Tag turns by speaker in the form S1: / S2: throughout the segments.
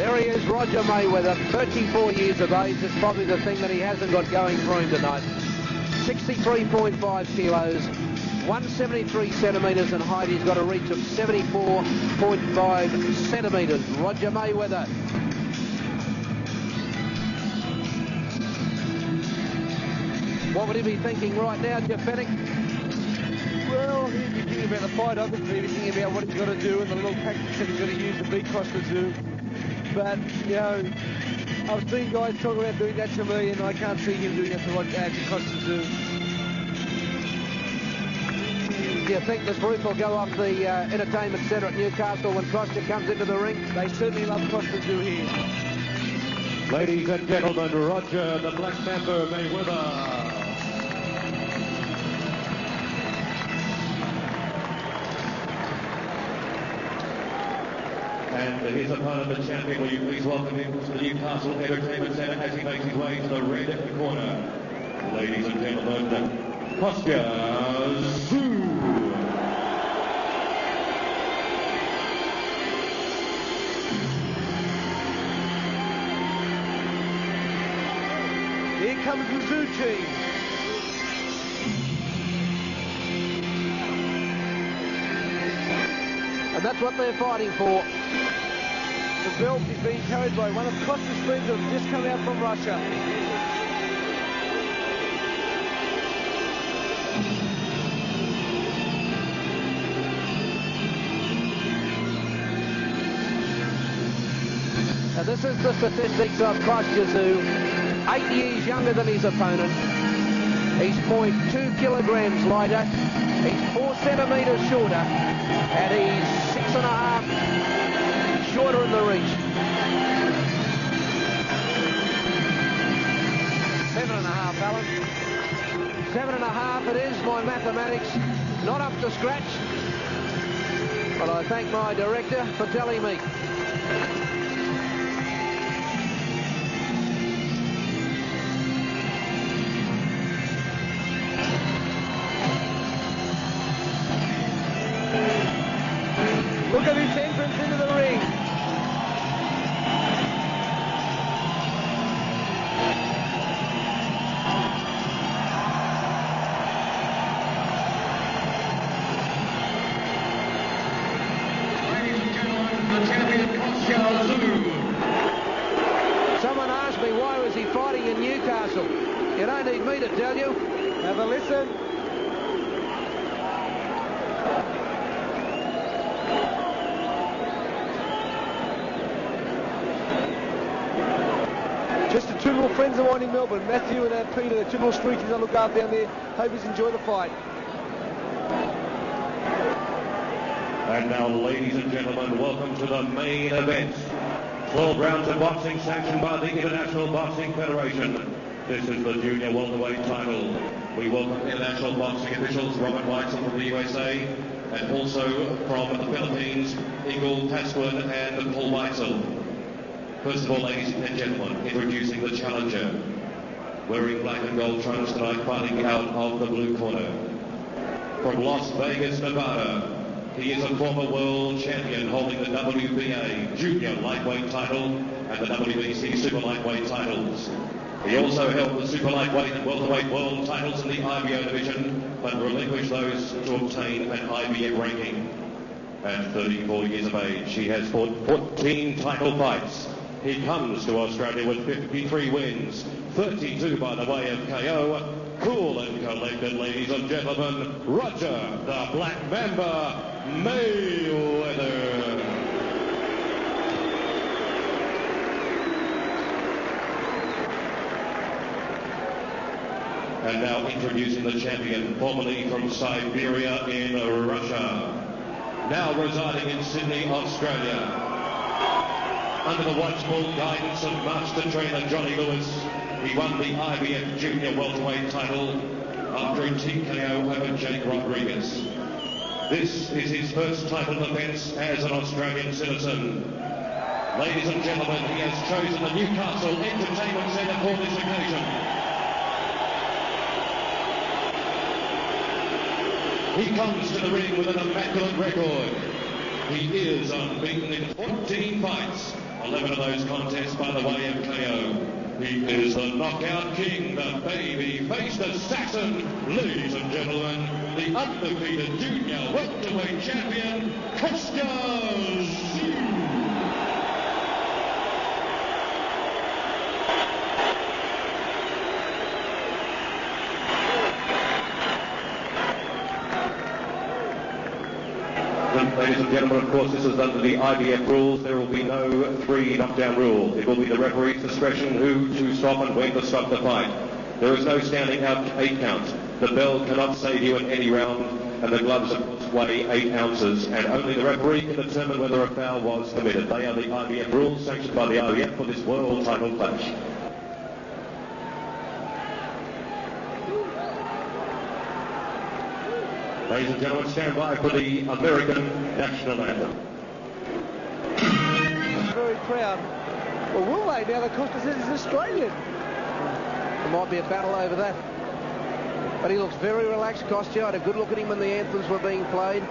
S1: There he is, Roger Mayweather, 34 years of age. It's probably the thing that he hasn't got going for him tonight. 63.5 kilos, 173 centimetres in height. He's got a reach of 74.5 centimetres. Roger Mayweather. What would he be thinking right now, Jeff Bennick?
S2: Well, he'd be thinking about the fight, obviously. He'd be thinking about what he's got to do and the little tactics that he's got to use to beat Tszyu. But, you know, I've seen guys talk about doing that to me, and I can't see him doing that to Tszyu.
S1: Do you think this roof will go off the entertainment centre at Newcastle when Kostya comes into the ring?
S2: They certainly love Tszyu here.
S3: Ladies and gentlemen, Roger the Black Mamba Mayweather. And his opponent, the champion, will you please welcome him to the Newcastle Entertainment Centre as he makes his way to the red corner. Ladies and gentlemen, Kostya Tszyu.
S2: Here comes the Tszyu team.
S1: And that's what they're fighting for.
S2: The belt is being carried by one of Kostya's friends who have just come out from Russia.
S1: Now this is the statistics of Kostya Tszyu. 8 years younger than his opponent. He's 0.2 kilograms lighter. He's 4 centimetres shorter. And he's 6.5 shorter in the reach. 7.5, Alan. 7.5 it is. My mathematics not up to scratch. But I thank my director for telling me.
S2: Look at his entrance into the ring.
S3: Ladies and gentlemen, the champion Kostya Tszyu.
S1: Someone asked me why was he fighting in Newcastle. You don't need me to tell you.
S2: Have a listen. Just the two little friends of mine in Melbourne, Matthew and Peter, the two little streakies I look after down there. Hope you enjoy the fight.
S3: And now, ladies and gentlemen, welcome to the main event. 12 rounds of boxing sanctioned by the International Boxing Federation. This is the junior welterweight title. We welcome international boxing officials Robert Weitzel from the USA and also from the Philippines, Igor Pascual and Paul Weitzel. First of all, ladies and gentlemen, introducing the challenger. Wearing black and gold trunks tonight, fighting out of the blue corner. From Las Vegas, Nevada, he is a former world champion holding the WBA junior lightweight title and the WBC super lightweight titles. He also held the super lightweight and welterweight world titles in the IBO division, but relinquished those to obtain an IBF ranking. At 34 years of age, he has fought 14 title fights. He comes to Australia with 53 wins, 32 by the way of KO. Cool and collected, ladies and gentlemen, Roger the Black Mamba Mayweather. And now introducing the champion, formerly from Siberia in Russia, now residing in Sydney, Australia. Under the watchful guidance of master trainer Johnny Lewis, he won the IBF Junior Welterweight title after a TKO over Jake Rodriguez. This is his first title defence as an Australian citizen. Ladies and gentlemen, he has chosen the Newcastle Entertainment Centre for this occasion. He comes to the ring with an immaculate record. He is unbeaten in 14 fights, 11 of those contests by the way of KO. He is the knockout king, the baby-faced assassin. Ladies and gentlemen, the undefeated junior welterweight champion, Kostya. Ladies and gentlemen, of course, this is under the IBF rules. There will be no 3 knockdown rule. It will be the referee's discretion who to stop and when to stop the fight. There is no standing out 8 counts. The bell cannot save you in any round, and the gloves weigh 8 ounces, and only the referee can determine whether a foul was committed. They are the IBF rules sanctioned by the IBF for this world title clash. Ladies and gentlemen, stand by for the American national anthem.
S2: Very proud. Well, will they now that Kostya says he's Australian?
S1: There might be a battle over that. But he looks very relaxed, Kostya. I had a good look at him when the anthems were being played.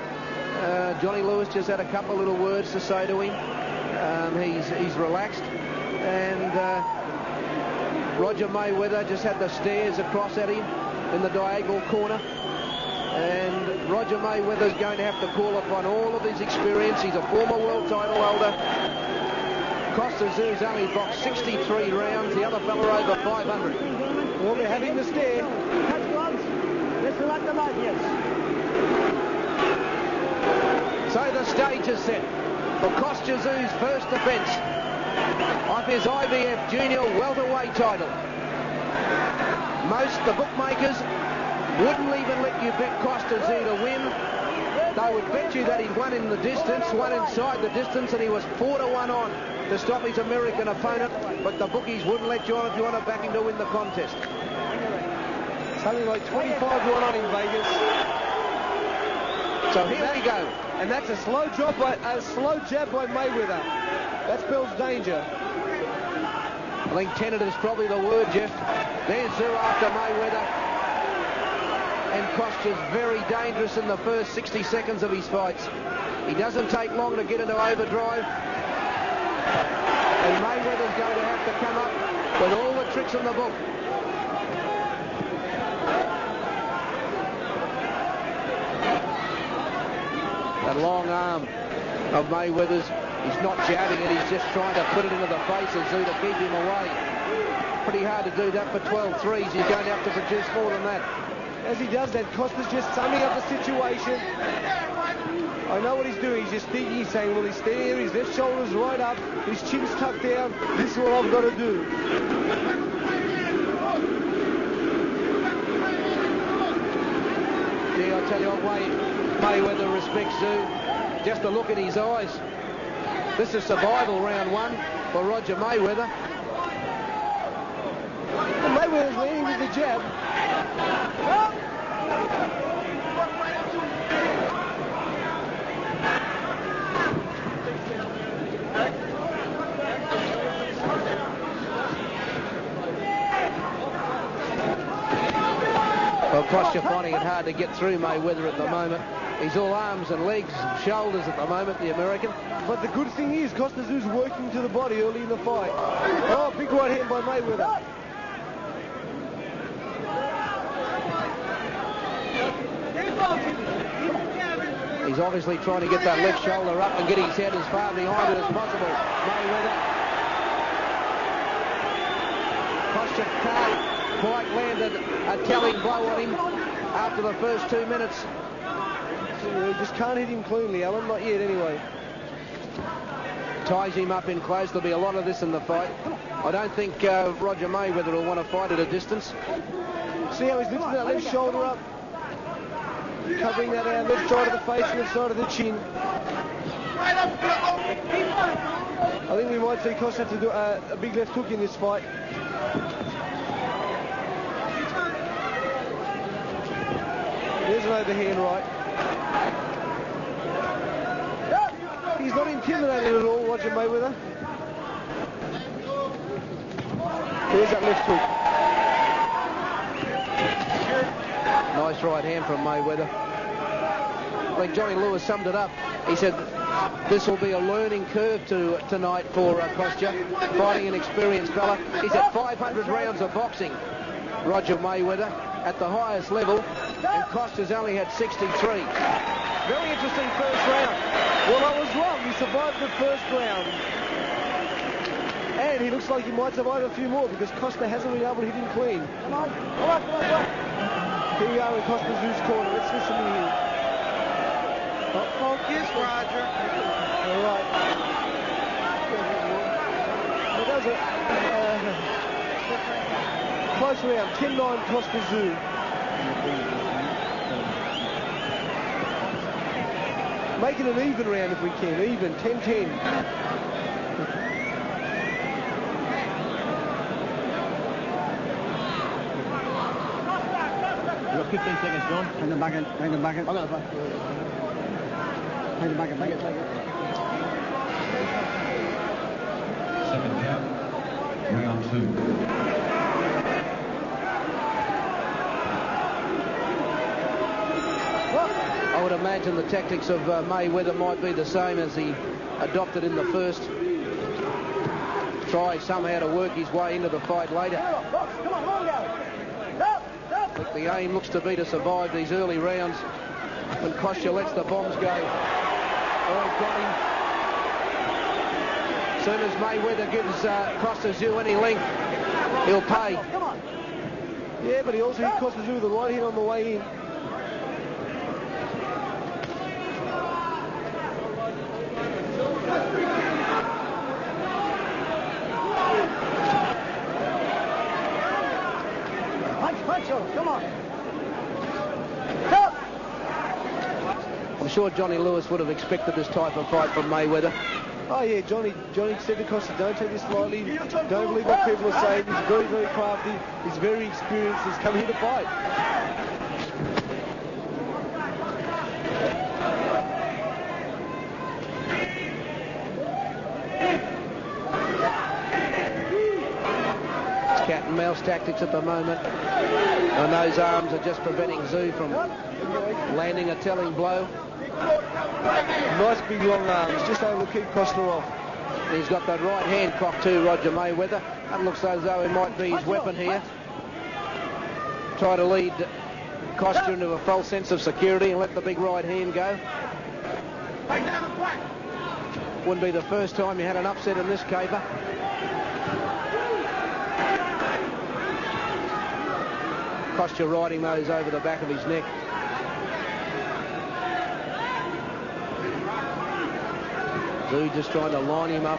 S1: Johnny Lewis just had a couple of little words to say to him. He's relaxed. And Roger Mayweather just had the stares across at him in the diagonal corner. And Roger Mayweather's going to have to call upon all of his experience. He's a former world title holder. Tszyu's only boxed 63 rounds, the other fella over 500.
S2: Well, they're having the stare. Catch gloves. Let's select them out, yes.
S1: So the stage is set for Tszyu's first defence of his IBF junior welterweight title. Most the bookmakers wouldn't even let you bet Tszyu to win. They would bet you that he'd won in the distance, won inside the distance, and he was 4-1 on to stop his American opponent. But the bookies wouldn't let you on if you want to back him to win the contest.
S2: Something like 25-1 on in Vegas.
S1: So here we go.
S2: And that's a slow jab by Mayweather. That spells danger.
S1: I think tentative's probably the word, Jeff. There's Tszyu after Mayweather. And Kostya's very dangerous in the first 60 seconds of his fights. He doesn't take long to get into overdrive. And Mayweather's going to have to come up with all the tricks in the book. That long arm of Mayweather's, he's not jabbing it, he's just trying to put it into the face of Tszyu to keep him away. Pretty hard to do that for 12 threes. He's going to have to produce more than that.
S2: As he does that, Kostya's just summing up the situation. I know what he's doing. He's just thinking, he's saying, well, he's there, his left shoulder's right up, his chin's tucked down. This is what I've got to do.
S1: Yeah, I tell you what, Mayweather respects Tszyu. Just a look at his eyes. This is survival round 1 for Roger Mayweather.
S2: And Mayweather's leading with the jab.
S1: Well, Kostya finding it hard to get through Mayweather at the moment. He's all arms and legs and shoulders at the moment, the American.
S2: But the good thing is, Tszyu's working to the body early in the fight. Oh, big right hand by Mayweather.
S1: He's obviously trying to get that left shoulder up and get his head as far behind it as possible. Mayweather. Kostya can't quite land a telling blow on him after the first 2 minutes.
S2: You just can't hit him cleanly, Alan. Not yet, anyway.
S1: Ties him up in close. There'll be a lot of this in the fight. I don't think Roger Mayweather will want to fight at a distance.
S2: See how he's lifting that left shoulder up? Covering that out, left side of the face and left side of the chin. I think we might see Kostya have to do a big left hook in this fight. There's an overhand right. He's not intimidated at all, Roger Mayweather. There's that left hook.
S1: Nice right hand from Mayweather. I think Johnny Lewis summed it up. He said This will be a learning curve tonight for Kostya, fighting an experienced fella. He's at 500 rounds of boxing, Roger Mayweather, at the highest level, and Kostya's only had 63. Very interesting first round.
S2: Well, I was wrong. He survived the first round. And he looks like he might survive a few more because Kostya hasn't been able to hit him clean. Come on. Here we are in Kostya Tszyu's corner. Let's listen to him.
S4: Focus, Roger.
S2: All right. Well, that was a close round. 10-9 Kostya Tszyu. Make it an even round if we can. Even. 10-10.
S4: You got 15 seconds, John. Hang the back in. Hang the back in. Hang the back in. Take it.
S3: Second count, round 2.
S1: I would imagine the tactics of Mayweather might be the same as he adopted in the first. Try somehow to work his way into the fight later. I think the aim looks to be to survive these early rounds when Kostya lets the bombs go. Oh, he got him. As soon as Mayweather gives Kostya Tszyu any length, he'll pay.
S2: Yeah, but he also hit Kostya Tszyu with the right hand on the way in. Come on.
S1: I'm sure Johnny Lewis would have expected this type of fight from Mayweather.
S2: Oh yeah, Johnny said to Kostya, don't take this lightly. Don't believe what people are saying. He's very, very crafty. He's very experienced. He's come here to fight.
S1: Cat and mouse tactics at the moment, and those arms are just preventing Tszyu from landing a telling blow.
S2: Nice big long arms, just able to keep Kostya off.
S1: He's got that right hand cocked too, Roger Mayweather. That looks as though it might be his weapon here. Try to lead Kostya into a false sense of security and let the big right hand go. Wouldn't be the first time you had an upset in this caper. Kostya riding those over the back of his neck. Tszyu just trying to line him up.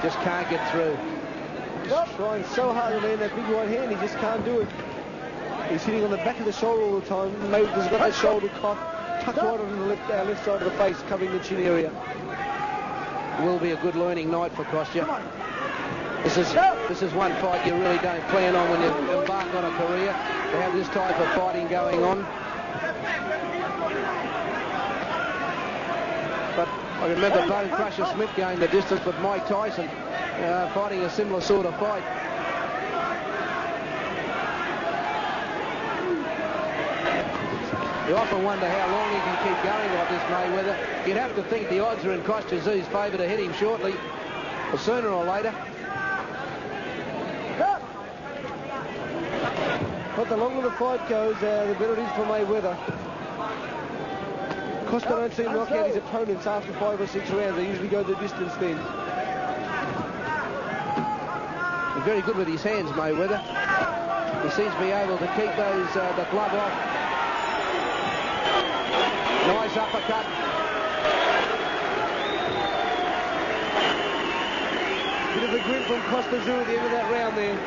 S1: Just can't get through.
S2: Just trying so hard to land that big right hand, he just can't do it. He's hitting on the back of the shoulder all the time. Mayweather's got that shoulder tucked right on the left side of the face, covering the chin area.
S1: Will be a good learning night for Kostya. This is one fight you really don't plan on when you embark on a career, to have this type of fighting going on. But I remember Bone Crusher Smith going the distance with Mike Tyson, fighting a similar sort of fight. You often wonder how long he can keep going like this, Mayweather. You'd have to think the odds are in Kostya Tszyu's favour to hit him shortly, or sooner or later.
S2: But the longer the fight goes, the better it is for Mayweather. Kostya don't seem to knock out his opponents after 5 or 6 rounds. They usually go the distance then.
S1: He's very good with his hands, Mayweather. He seems to be able to keep those the glove off. Nice uppercut.
S2: Bit of a grip from Kostya Tszyu at the end of that round there.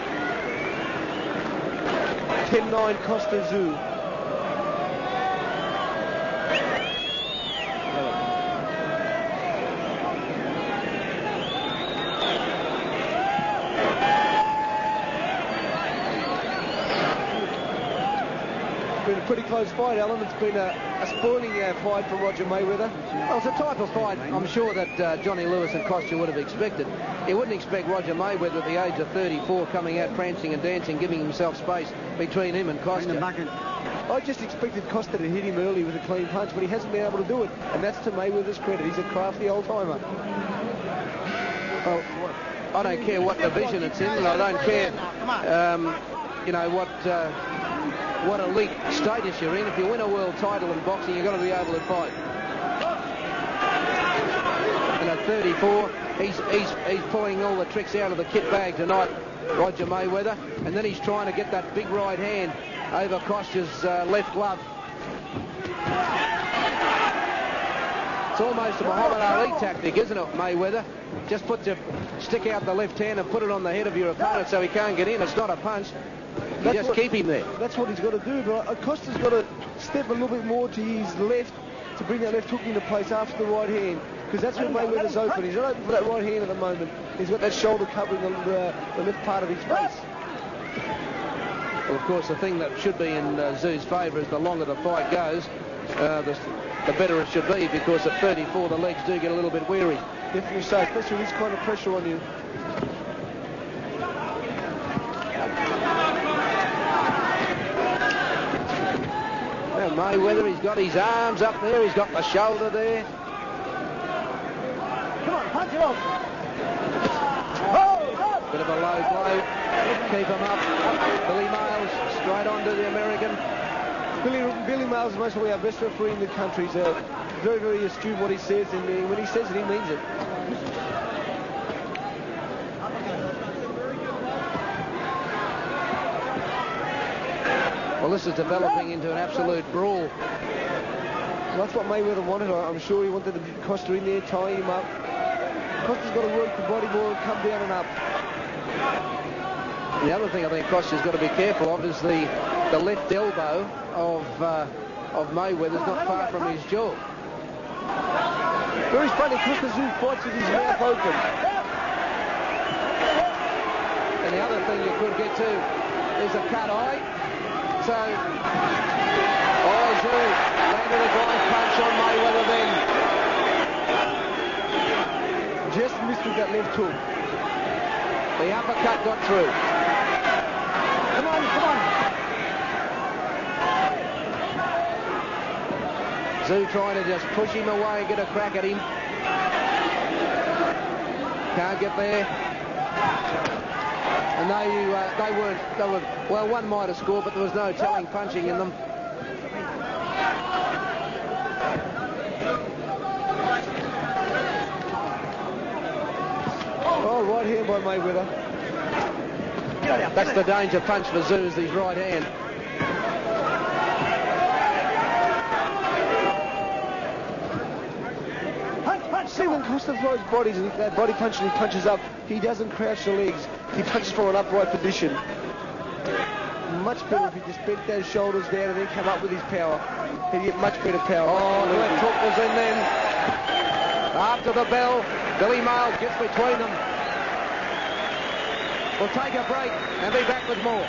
S2: 10-9 Kostya Tszyu. It's been a pretty close fight, Alan. It's been a spoiling fight for Roger Mayweather.
S1: Well, it's a type of fight I'm sure that Johnny Lewis and Kostya would have expected. He wouldn't expect Roger Mayweather at the age of 34 coming out prancing and dancing, giving himself space between him and Kostya.
S2: I just expected Kostya to hit him early with a clean punch, but he hasn't been able to do it, and that's to Mayweather's credit. He's a crafty old-timer.
S1: Well, I don't care what division it's in, and I don't care, you know, what elite status you're in. If you win a world title in boxing, you've got to be able to fight. And at 34, he's pulling all the tricks out of the kit bag tonight, Roger Mayweather, and then he's trying to get that big right hand over Kostya's left glove. It's almost a Muhammad Ali tactic, isn't it, Mayweather? Just stick out the left hand and put it on the head of your opponent so he can't get in. It's not a punch. You just keep him there.
S2: That's what he's got to do, but Kostya's got to step a little bit more to his left to bring that left hook into place after the right hand, because that's when Mayweather's open. He's not open for that right hand at the moment. He's got that shoulder covering the left part of his face.
S1: Well, of course, the thing that should be in Tszyu's favour is the longer the fight goes, the better it should be, because at 34 the legs do get a little bit weary.
S2: Definitely so, especially with this kind of pressure on you.
S1: Well, Mayweather, he's got his arms up there, he's got the shoulder there.
S4: Come on, punch it off.
S1: Bit of a low blow, keep him up. Billy Miles straight on to the American.
S2: Billy Miles is most probably our best referee in the country. He's very, very astute what he says, and when he says it, he means it.
S1: Well, this is developing into an absolute brawl.
S2: Well, that's what Mayweather wanted. I'm sure he wanted to get Kostya in there, tying him up. Kostya's got to work the body more and come down and up.
S1: The other thing I think Kostya's got to be careful of is the left elbow of Mayweather's not far from his jaw.
S2: Very funny, Tszyu fights with his mouth open.
S1: And the other thing you could get to is a cut eye. So, Tszyu landed a drive punch on Mayweather then.
S2: Just missed with that left hook.
S1: The uppercut got through.
S4: Come on, come on.
S1: Tszyu trying to just push him away and get a crack at him. Can't get there. And they were, well, one might have scored, but there was no telling punching in them.
S2: Oh, right hand by Mayweather.
S1: That's the danger punch for Tszyu, is his right hand.
S2: See, when Kostya throws bodies and that body punch and he punches up, he doesn't crouch the legs. He punches from an upright position. Much better if he just bent those shoulders down and then come up with his power. He'd get much better power.
S1: Oh, the left hook was in then. After the bell, Billy Miles gets between them. We'll take a break and be back with more.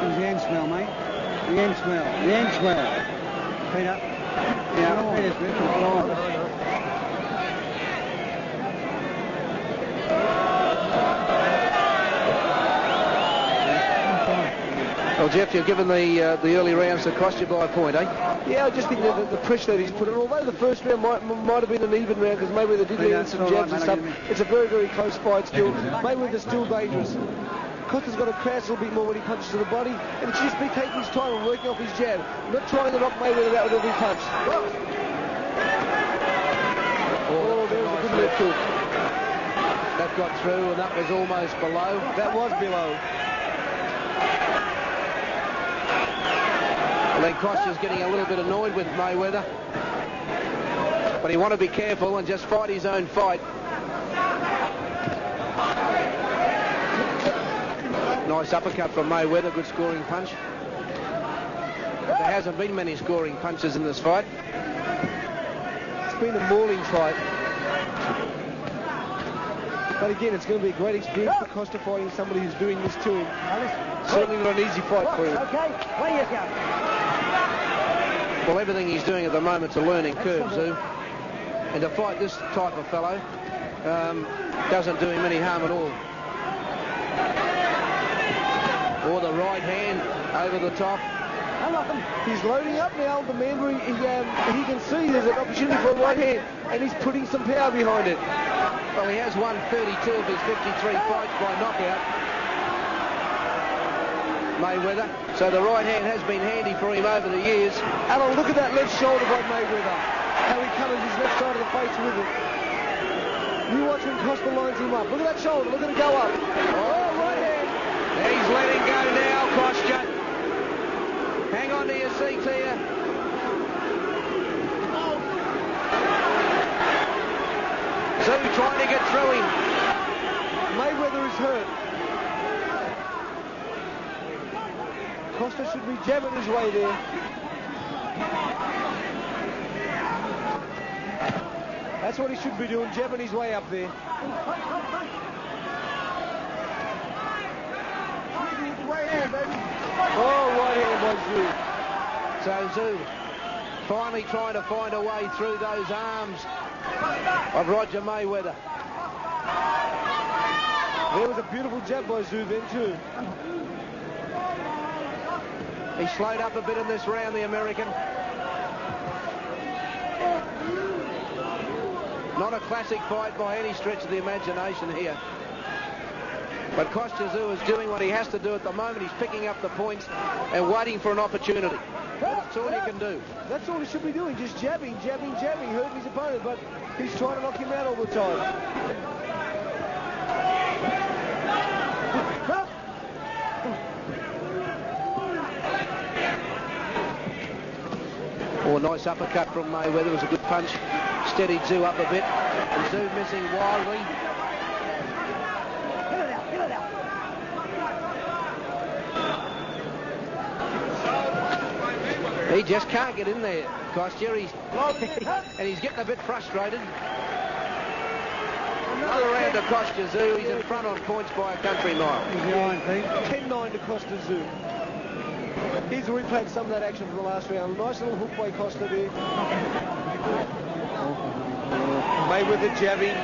S4: Who's the end smell, mate? The end smell. The end smell. Peter. Yeah, Peter's bit.
S1: Well, Jeff, you've given the early rounds to Kostya by a point, eh?
S2: Yeah, I just think that the pressure that he's put on, although the first round might have been an even round because Mayweather did land some jabs and stuff, it's a very, very close fight still. Mayweather's still dangerous. Kostya's got to crouch a little bit more when he punches to the body, and it should just be taking his time and working off his jab, not trying to knock Mayweather out with every punch. Oh, there was a good left hook.
S1: That got through, and that was almost below.
S2: That was below.
S1: Well, then Kostya's getting a little bit annoyed with Mayweather. But he want to be careful and just fight his own fight. Nice uppercut from Mayweather, good scoring punch. There hasn't been many scoring punches in this fight.
S2: It's been a mauling fight. But again, it's going to be a great experience for Kostya fighting somebody who's doing this to him. Certainly not an easy fight for him.
S4: Okay, where you go?
S1: Well, everything he's doing at the moment's a learning curve, Tszyu. And to fight this type of fellow doesn't do him any harm at all. Or the right hand over the top.
S2: He's loading up now. The man, he can see there's an opportunity for a right hand, and he's putting some power behind it.
S1: Well, he has won 32 of his 53 fights by knockout, Mayweather. So the right hand has been handy for him over the years.
S2: Alan, look at that left shoulder by Mayweather. How he covers his left side of the face with it. You watch when Kostya lines him up. Look at that shoulder. Look at it go up. Oh, right hand.
S1: He's letting go now, Kostya. Hang on to your seat here. Tszyu trying to get through him.
S2: Mayweather is hurt. Kostya should be jabbing his way there. That's what he should be doing, jabbing his way up there. Oh, right hand by Tszyu.
S1: So Tszyu finally trying to find a way through those arms of Roger Mayweather.
S2: There was a beautiful jab by Tszyu then too.
S1: He slowed up a bit in this round, the American. Not a classic fight by any stretch of the imagination here. But Kostya Tszyu is doing what he has to do at the moment. He's picking up the points and waiting for an opportunity. That's all he can do.
S2: That's all he should be doing, just jabbing, hurting his opponent, but he's trying to knock him out all the time.
S1: Oh, nice uppercut from Mayweather. It was a good punch. Steadied Tszyu up a bit. And Tszyu missing wildly. He just can't get in there, Kostya. And he's getting a bit frustrated. Another round of Kostya Tszyu. He's in front on points by a country mile.
S2: He's behind, Pete. 10-9 to Kostya Tszyu. He's replayed some of that action from the last round. Nice little hook by Kostya there. Mayweather jabbing.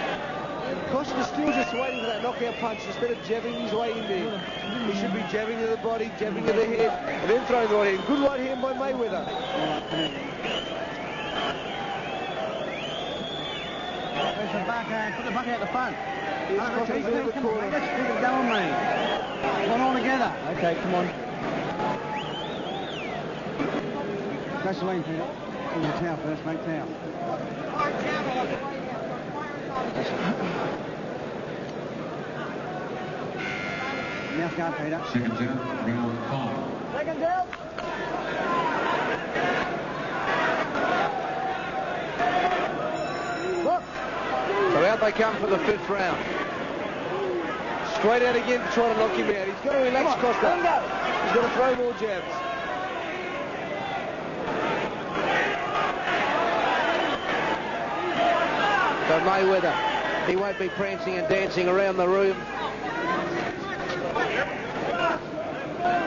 S2: Kostya's still just waiting for that knockout punch instead of jabbing his way in there. He should be jabbing to the body, jabbing to the head, and then throwing the right hand. Good right hand by Mayweather.
S4: There's the backhand. Put the backhand at the front.
S2: Here's Kostya in the corner.
S4: Let's keep it going, mate. One all together. Okay, come on. Press the lane, Peter. In the towel first, make towel. Mouth guard, Peter.
S5: Second down, round 5.
S2: Second down.
S1: So out they come for the 5th round.
S2: Straight out again to try to knock him out. He's got to relax Kostya. He's got to throw more jabs.
S1: So Mayweather, he won't be prancing and dancing around the room.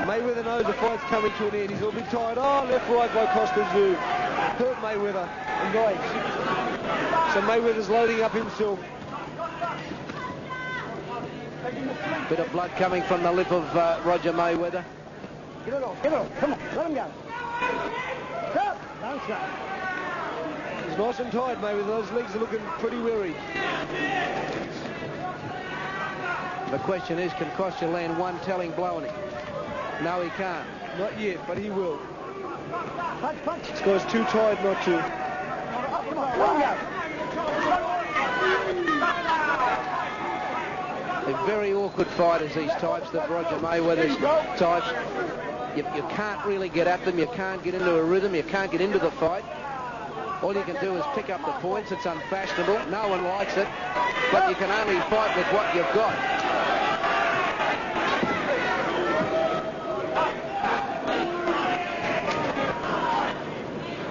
S2: Mayweather knows the fight's coming to an end. He's a little bit tired. Oh, left right by Kostya Tszyu. Hurt Mayweather. And guys. So Mayweather's loading up himself.
S1: Bit of blood coming from the lip of Roger Mayweather.
S4: Get it off. Come on. Let him go. Stop. Don't stop.
S2: He's nice and tired, Mayweather. Those legs are looking pretty weary.
S1: The question is, can Kostya land one telling blow on him? No, he can't.
S2: Not yet, but he will.
S4: Punch.
S2: This guy's too tired not to.
S4: Come on. Let him go.
S1: They're very awkward fighters, these types, that Roger Mayweather's types. You can't really get at them. You can't get into a rhythm. You can't get into the fight. All you can do is pick up the points. It's unfashionable. No one likes it. But you can only fight with what you've got.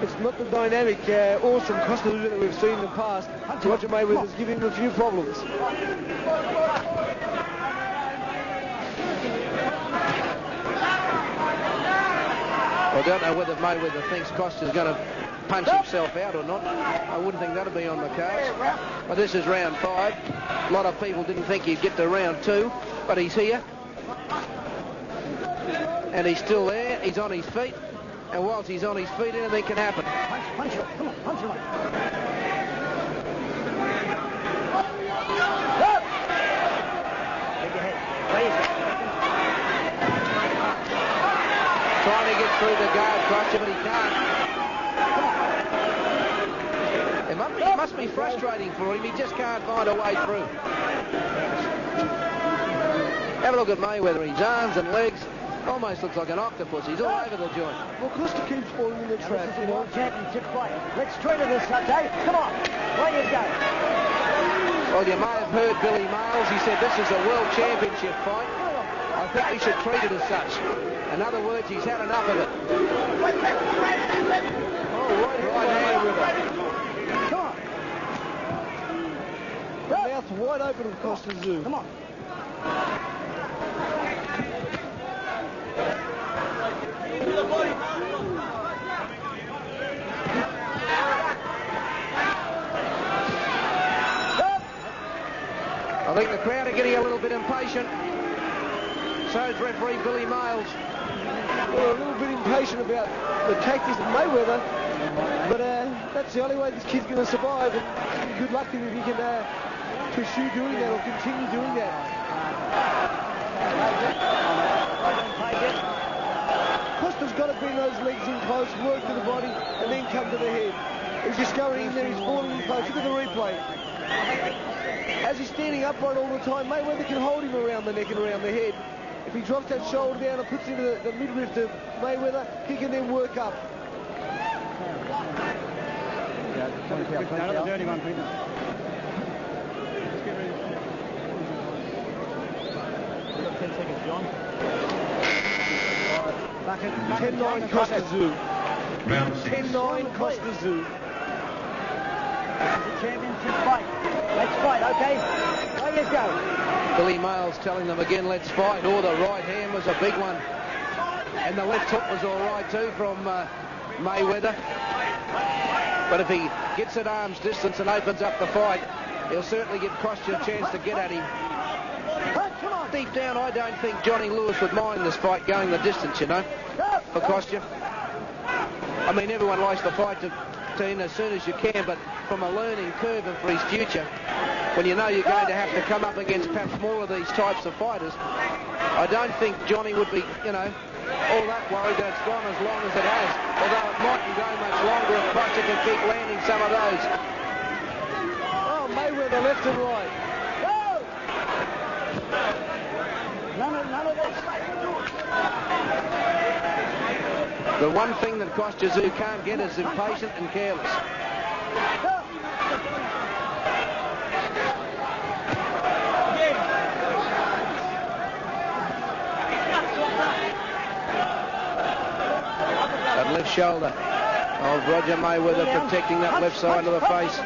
S2: It's not the dynamic, awesome Kostya that we've seen in the past. Roger Mayweather's giving him a few problems.
S1: I don't know whether Mayweather thinks Kostya's going to punch himself out or not. I wouldn't think that'll be on the cards. But this is round 5. A lot of people didn't think he'd get to round 2. But he's here. And he's still there. He's on his feet. And whilst he's on his feet, anything can happen.
S6: Punch him. Come on, punch him. Take your head. Raise it.
S1: Trying to get through the guard, Kostya, but he can't. It must be frustrating for him. He just can't find a way through. Have a look at Mayweather. His arms and legs almost looks like an octopus. He's all over the joint.
S2: Well, Kostya keeps falling in the trap,
S6: This is a world championship fight. Let's try to this, Sunday. Come on. Where you go?
S1: Well, you may have heard Billy Miles. He said this is a world championship fight. I think we should treat it as such. In other words, he's had enough of it.
S2: right hand with it.
S6: Come on.
S2: The mouth wide open of Kostya Tszyu.
S6: Come on.
S1: I think the crowd are getting a little bit impatient. So's referee Billy Miles.
S2: Well, a little bit impatient about the tactics of Mayweather, but that's the only way this kid's going to survive. And good luck to him if he can pursue doing that or continue doing that. Kostya's got to bring those legs in close, work to the body, and then come to the head. He's just going in there, he's falling in close. Look at the replay. As he's standing upright all the time, Mayweather can hold him around the neck and around the head. If he drops that shoulder down and puts into the midriff to Mayweather, he can then work up.
S4: Another dirty one, Peter. 10 seconds, John.
S2: 10-9 Kostya Tszyu.
S5: Round 6.
S2: 10-9 Kostya Tszyu.
S6: Championship fight. Let's fight, okay? Where you go?
S1: Billy Miles telling them again, let's fight. Oh, the right hand was a big one. And the left hook was all right too from Mayweather. But if he gets at arm's distance and opens up the fight, he'll certainly give Kostya a chance to get at him. Deep down, I don't think Johnny Lewis would mind this fight going the distance, you know, for Kostya. I mean, everyone likes the fight to end as soon as you can, but from a learning curve and for his future, when you know you're going to have to come up against perhaps more of these types of fighters, I don't think Johnny would be, you know, all that worried that it's gone as long as it has, although it mightn't go much longer if Kostya can keep landing some of those.
S2: Oh, Mayweather left and right.
S6: None of this.
S1: The one thing that Kostya Tszyu can't get is impatient and careless. That left shoulder of Roger Mayweather protecting that left side of the face,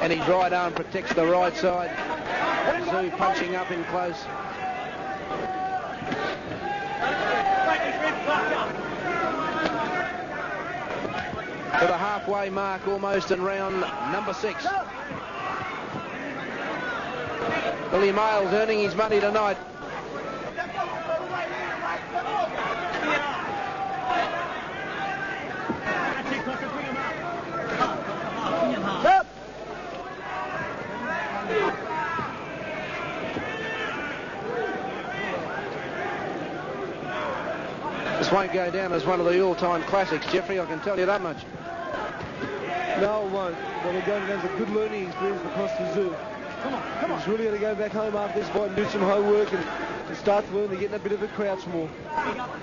S1: and his right arm protects the right side. Tszyu punching up in close. To the halfway mark, almost in round number 6. Billy Miles earning his money tonight. This won't go down as one of the all-time classics, Jeffrey, I can tell you that much.
S2: No, it won't. But it's going to be a good learning experience for Kostya Tszyu.
S6: Come on.
S2: He's really going to go back home after this fight and do some homework and start to learn to get a bit of a crouch more.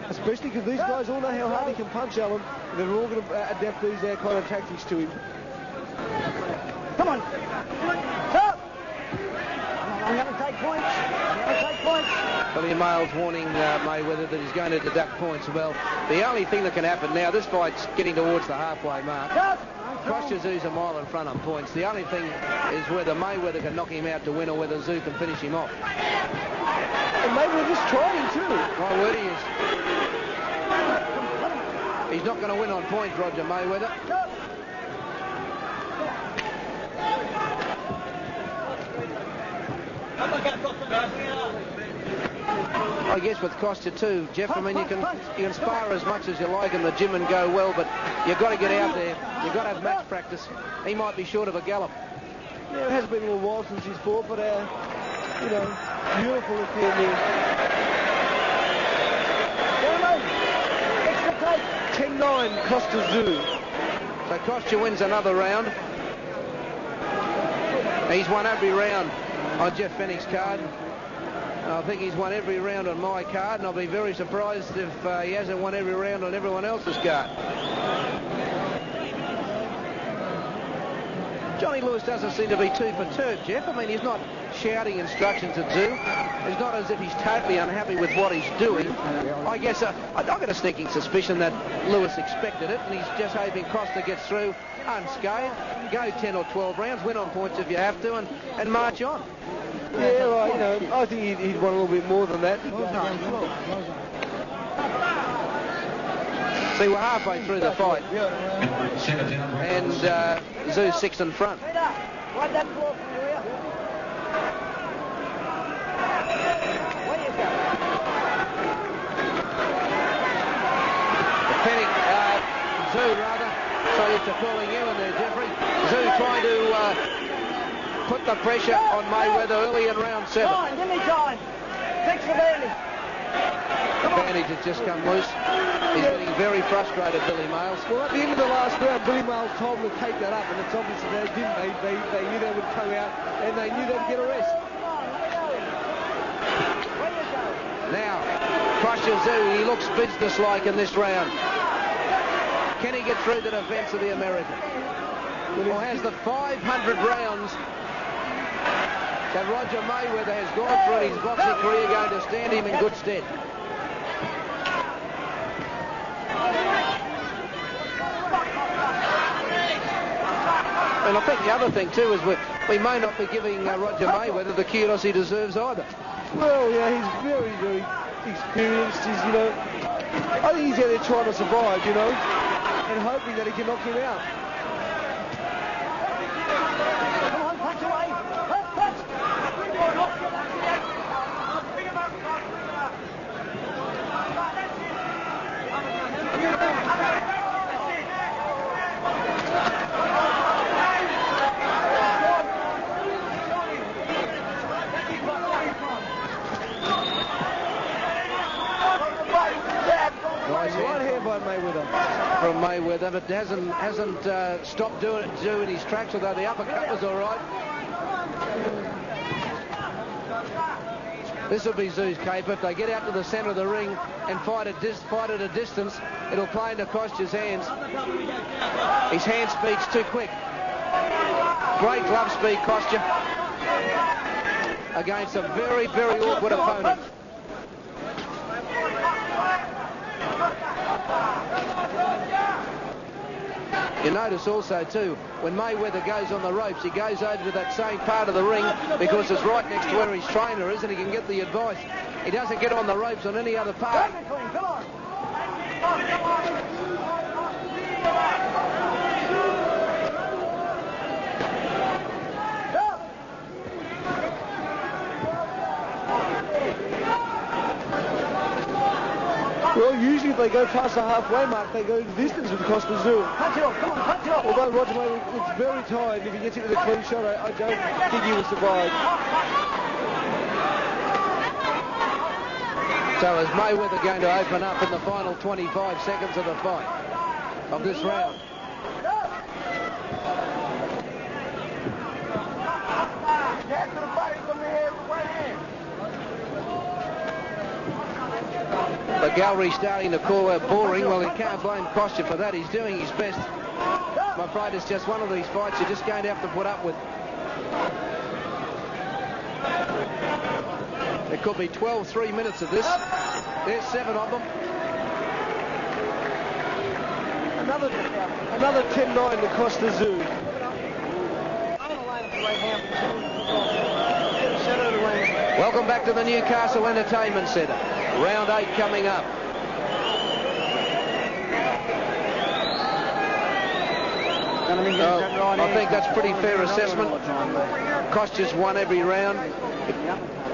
S2: Especially because these guys all know how hard he can punch Alan, and they're all going to adapt these kind of tactics to him.
S6: Come on. Stop. I'm going to take points.
S1: Billy Miles warning Mayweather that he's going to deduct points. Well, the only thing that can happen now, this fight's getting towards the halfway mark. Kostya Tszyu's a mile in front on points. The only thing is whether Mayweather can knock him out to win or whether Tszyu can finish him off.
S2: And Mayweather's trying too.
S1: My word, he is. He's not going to win on points, Roger Mayweather. I guess with Kostya too, Jeff, I mean, you can spar as much as you like in the gym and go well, but you've got to get out there. You've got to have match practice. He might be short of a gallop.
S2: Yeah, it has been a little while since he's fought, but, you know, beautiful at the end there. 10-9, Kostya Tszyu.
S1: So Kostya wins another round. He's won every round on Jeff Fennick's card. I think he's won every round on my card, and I'll be very surprised if he hasn't won every round on everyone else's card. Johnny Lewis doesn't seem to be too perturbed, Jeff. I mean, he's not shouting instructions at Tszyu. It's not as if he's totally unhappy with what he's doing. I guess I've got a sneaking suspicion that Lewis expected it, and he's just hoping Kostya gets through unscathed, go 10 or 12 rounds, win on points if you have to, and march on.
S2: Yeah, well, you know, I think he'd want a little bit more than that.
S1: See, we're halfway through the fight, and Tszyu's 6 in front.
S6: Wipe that floor from your ear. Where you go?
S1: Fennick, Tszyu rather, sorry for calling you in there, Jeffrey. Tszyu trying to put the pressure on Mayweather early in round 7.
S6: Time, give me time. Fix the bandage.
S1: The bandage has just come loose. He's getting very frustrated, Billy Miles.
S2: Well, at the end of the last round, Billy Miles told him to take that up, and it's obvious that they didn't. They knew they would come out, and they knew they'd get a rest.
S1: Now, Kostya Tszyu, he looks businesslike in this round. Can he get through the defence of the American? Or has the 500 rounds that Roger Mayweather has gone through in his boxing career going to stand him in good stead? And I think the other thing too is we may not be giving Roger Mayweather the kudos he deserves either.
S2: Well, yeah, he's very, very experienced. He's, you know, I think he's out there trying to survive, you know, and hoping that he can knock him out.
S6: Come on, punch away. Punch.
S2: Right here by Mayweather.
S1: From Mayweather, but hasn't stopped doing his tracks, although the uppercut was all right. This will be Tszyu's caper. If they get out to the centre of the ring and fight at a distance, it'll play into Kostya's hands. His hand speed's too quick. Great glove speed, Kostya, against a very, very awkward opponent. You notice also too, when Mayweather goes on the ropes, he goes over to that same part of the ring because it's right next to where his trainer is and he can get the advice. He doesn't get on the ropes on any other part.
S2: Well, usually if they go past the halfway mark, they go the distance with Kostya Tszyu.
S6: Punch it off, come on, punch it off.
S2: Although Roger Mayweather looks very tired, if he gets into the clean shot, I don't think he will survive.
S1: So is Mayweather going to open up in the final 25 seconds of the fight, of this round? The gallery starting to call out boring. Well, he can't blame Kostya for that. He's doing his best. I'm afraid it's just one of these fights you're just going to have to put up with. There could be 12 3 minutes of this. There's 7 of them.
S2: Another 10-9 to Kostya Tszyu.
S1: Welcome back to the Newcastle Entertainment Centre. Round 8 coming up. I think that's pretty fair assessment. Kostya's won every round.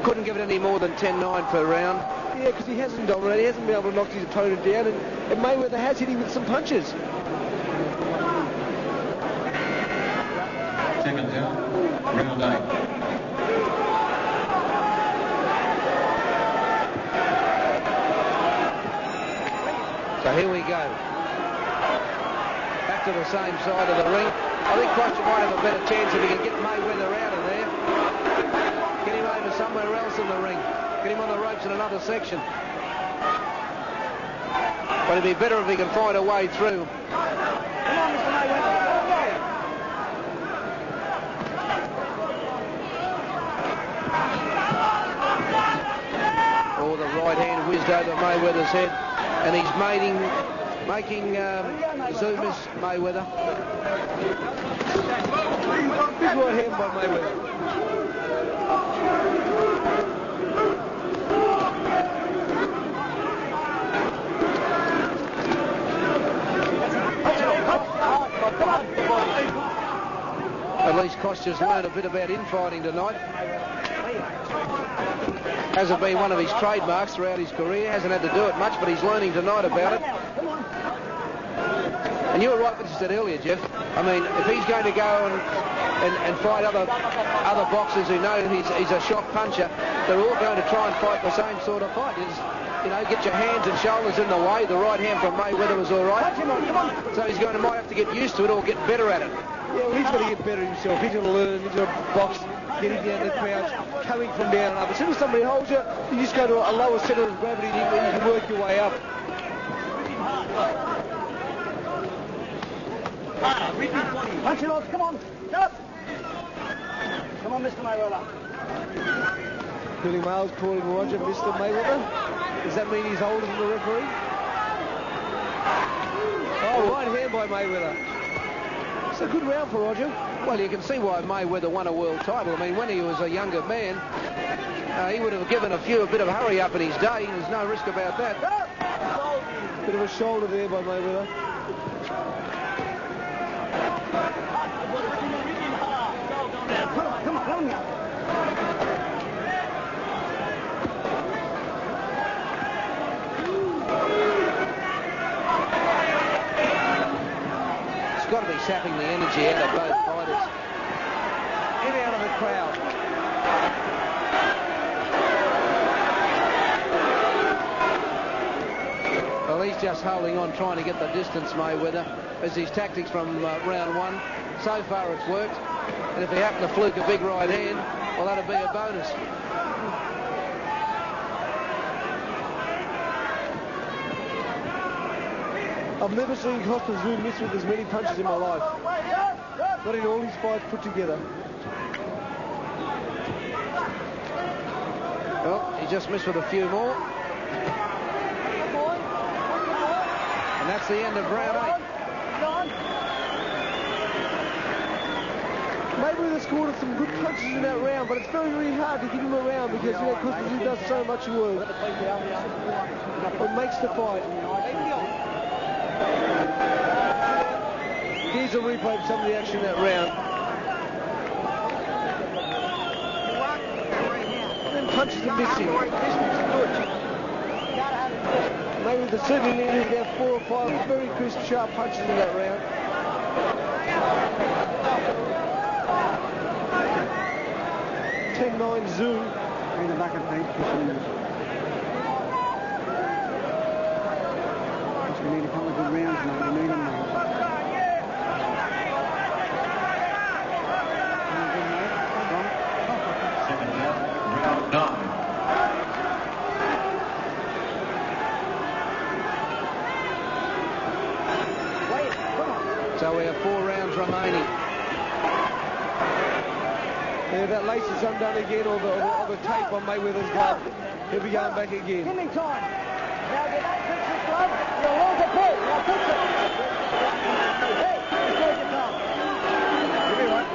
S1: Couldn't give it any more than 10-9 per round.
S2: Yeah, because he hasn't dominated. He hasn't been able to knock his opponent down, and Mayweather has hit him with some punches.
S5: Seconds out. Round 8.
S1: So here we go. Back to the same side of the ring. I think Kostya might have a better chance if he can get Mayweather out of there. Get him over somewhere else in the ring. Get him on the ropes in another section. But it'd be better if he can find a way through.
S6: Come on, Mr. Mayweather.
S1: Oh, the right hand whizzed over Mayweather's head, and he's making Tszyu miss Mayweather.
S2: Big right hand by Mayweather.
S1: At least Kostya's learned a bit about infighting tonight. Hasn't been one of his trademarks throughout his career. Hasn't had to do it much, but he's learning tonight about it. And you were right what you said earlier, Jeff. I mean, if he's going to go and fight other boxers who know he's a shock puncher, they're all going to try and fight the same sort of fight. You know, get your hands and shoulders in the way. The right hand from Mayweather was all right. So he's might have to get used to it or get better at it.
S2: Yeah, well, he's got to get better himself. He's got to learn. He's got to box, getting down the crouch, coming from down and up. As soon as somebody holds you, you just go to a lower centre of gravity and you can work your way up.
S6: Punch it off, come on. Get up. Come on, Mr. Mayweather.
S2: Billy Miles calling Roger Mr. Mayweather. Does that mean he's older than the referee? Oh, right hand by Mayweather. It's a good round for Roger.
S1: Well, you can see why Mayweather won a world title. I mean, when he was a younger man, he would have given a bit of hurry up in his day. There's no risk about that.
S2: Bit of a shoulder there by Mayweather.
S6: Come on, let him go.
S1: It's got to be sapping the energy out of both fighters.
S2: Get out of the crowd.
S1: Well, he's just holding on, trying to get the distance, Mayweather, as his tactics from round one. So far it's worked. And if he happened to fluke a big right hand, well, that'd be a bonus.
S2: I've never seen Kostya miss with as many punches in my life. Not in all his fights put together.
S1: Well, he just missed with a few more. And that's the end of round 8.
S2: Mayweather scored some good punches in that round, but it's very, very hard to give him a round because, you know, Kostya does so much work. It makes the fight. Here's a replay of some of the action in that round. And punches are missing. Mayweather certainly needed about 4 or 5 very crisp, sharp punches in that round. 10-9 Tszyu.
S4: In the back of the page. We need a couple of good rounds, mate. We need them, mate.
S5: Seconds out. Round 9.
S1: So we have 4 rounds remaining.
S2: Yeah, that lace is undone again, or the tape on Mayweather's glove. He'll be going back again.
S6: Give me time. Now, if you don't fix this glove, you'll lose the pull. Now, fix it. Hey, just take your time. Give me one.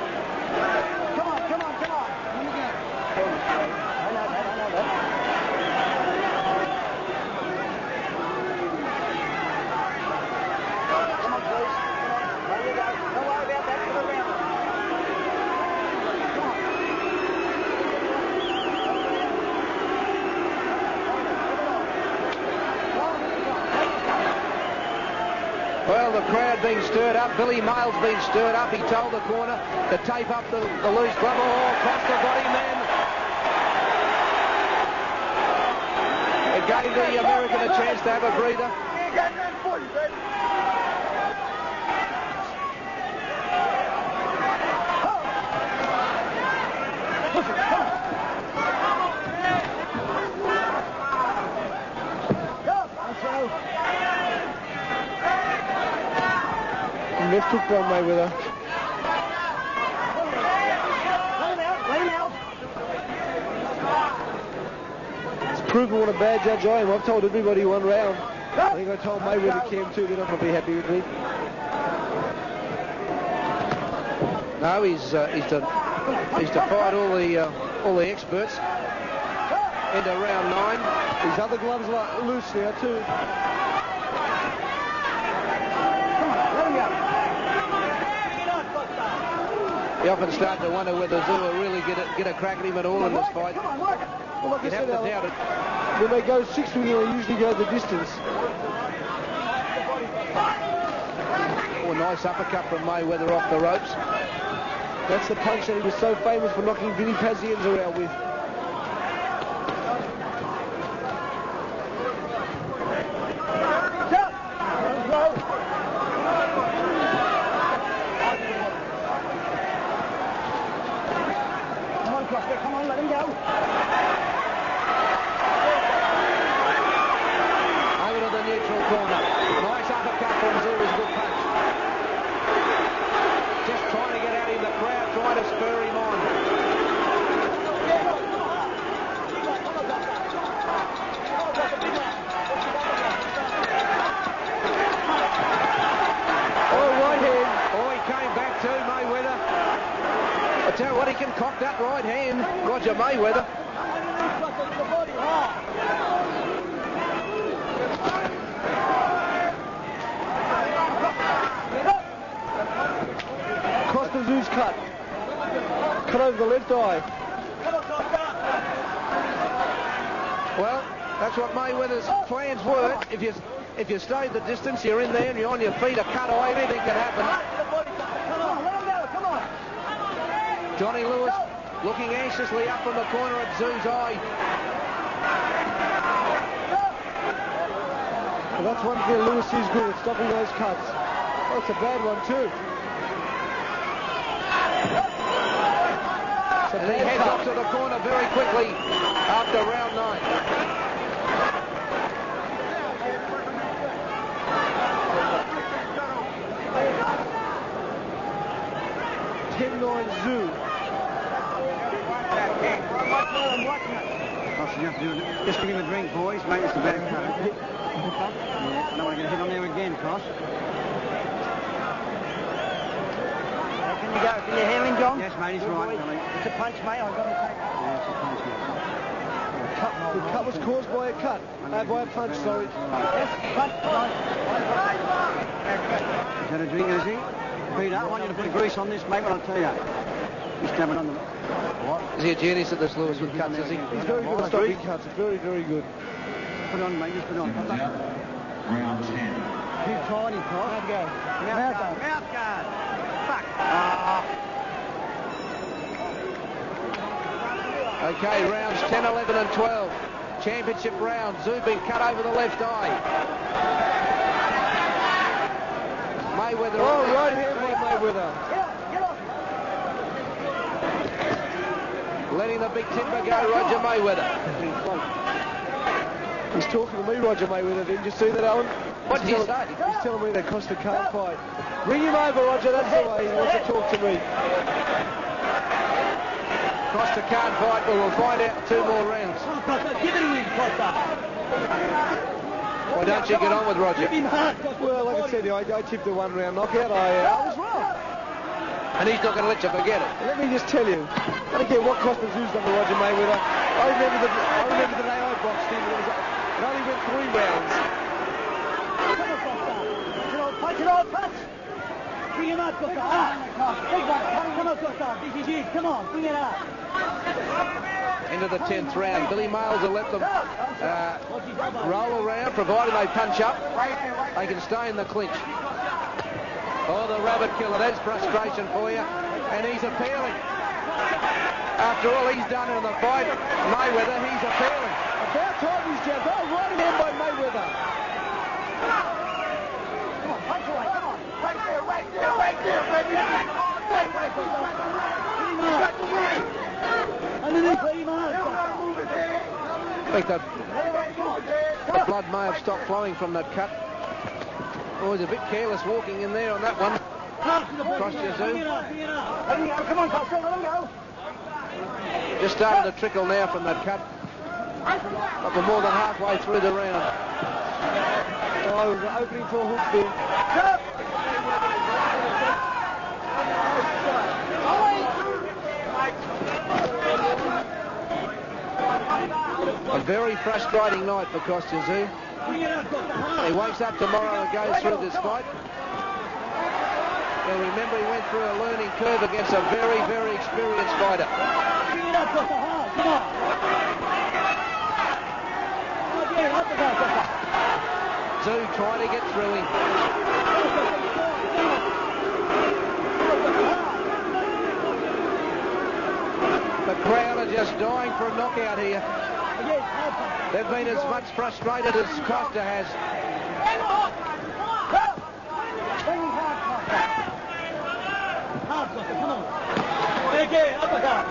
S6: Come on, come on, come on. Let me go. I know that, I know that. Come on, please. Come on. There you go. Don't worry about that for the round. Come on.
S1: Well, the crowd being stirred up. Billy Mail's been stirred up. He told the corner to tape up the loose glove. Oh, Kostya got him then. It gave the American a chance to have a breather.
S2: Left hook by Mayweather.
S6: Lay him out.
S2: It's proven what a bad judge I am. I've told everybody one round. I think I told Mayweather Cam too. They're not going to be happy with me.
S1: No, he's defied all the experts into round 9.
S2: His other gloves are loose now too.
S1: You often start to wonder whether Tszyu will really get a crack at him at all in this fight.
S2: Well, like I
S1: You'd have
S2: said,
S1: to doubt it.
S2: when they go 6 with you, they usually go the distance.
S1: Oh, nice uppercut from Mayweather off the ropes.
S2: That's the punch that he was so famous for knocking Vinny Pazienza around with.
S6: Come on, let him go.
S1: Over to the neutral corner. Nice uppercut from Tszyu. Was a good punch. Just trying to get out in the crowd, trying to spur him on. Oh, right hand. Oh, he came back too, Mayweather. I tell you what, he can cock that right hand, Roger Mayweather.
S2: Kostya Tszyu's cut. Cut over the left eye.
S1: Well, that's what Mayweather's plans were. If you stay the distance, you're in there and you're on your feet, a cut eye, anything can happen. Johnny Lewis looking anxiously up from the corner at Tszyu's eye.
S2: Well, that's one thing Lewis is good at, stopping those cuts. Oh, it's a bad one too.
S1: And he heads up to the corner very quickly after round 9.
S2: 10-9 Tszyu.
S4: Just give him a drink, boys. Make this a better cut. Yeah, I don't want to get hit on there again, Cross.
S6: Can you go? Can you hear him, John?
S4: Yes, mate, he's right.
S6: It's a punch, mate. I've got to take it.
S4: Yeah, it's a punch, mate.
S2: The cut was caused by a cut. By a punch, sorry.
S6: Yes, punch.
S4: Is that a drink, is he? Peter, I want you to put grease on this, mate, what I'll tell you. Just jab it on the... What?
S1: Is he a genius at this, Lewis, with cuts, is he?
S2: He's very good at stopping cuts. Very, very good.
S4: Put it on, mate, just put it on.
S5: Round 10.
S4: Too tiny, Cross.
S6: Mouth guard.
S4: Mouth guard. Fuck.
S1: Okay, rounds 10, 11 and 12. Championship round. Tszyu being cut over the left eye. Mayweather.
S2: Oh, right hand by Mayweather.
S1: Letting the big timber go, Roger Mayweather.
S2: He's talking to me, Roger Mayweather. Didn't you see that, Alan?
S1: What did he say?
S2: He's telling me that Kostya can't fight. Bring him over, Roger. That's the way he wants to talk to me.
S1: Kostya can't fight, but we'll find out 2 more rounds.
S6: Give it a win, Kostya.
S1: Why don't you get on with Roger?
S2: Well, like I said, I tipped a 1-round knockout. I was wrong.
S1: And he's not going to let you forget it.
S2: Let me just tell you, I don't care what Kostya Tszyu's done to Roger Mayweather. I remember the day I boxed him. It only went 3 rounds.
S6: Punch it all, punch. Bring him up, Kostya. Big one. Come on, Kostya. This is it. Come on, bring it up.
S1: into the 10th round. Billy Miles will let them roll around, provided they punch up. They can stay in the clinch. Oh, the rabbit killer, that's frustration for you. And he's appealing. After all he's done in the fight, Mayweather, he's appealing.
S2: About time he's jabbed. Oh, right hand by Mayweather.
S6: Come on, punch away, come on. Right there, baby. Underneath, let him on.
S1: I think that the blood may have stopped flowing from that cut. Oh, he's a bit careless walking in there on that one. Kostya Tszyu.
S6: Let him go, come on, Kostya, let him go.
S1: Just starting to trickle now from that cut. But we're more than halfway through the round.
S2: Oh, the opening for a hook there.
S1: A very frustrating night for Kostya Tszyu. He wakes up tomorrow and goes through this fight. And remember, he went through a learning curve against a very, very experienced fighter.
S6: Bring it up, Kostya, hard, come on.
S1: Tszyu trying to get through him. The crowd are just dying for a knockout here. They've been as much frustrated as Kostya has.
S6: Bring him hard, Kostya. Hard, Kostya, come on. Again, uppercut.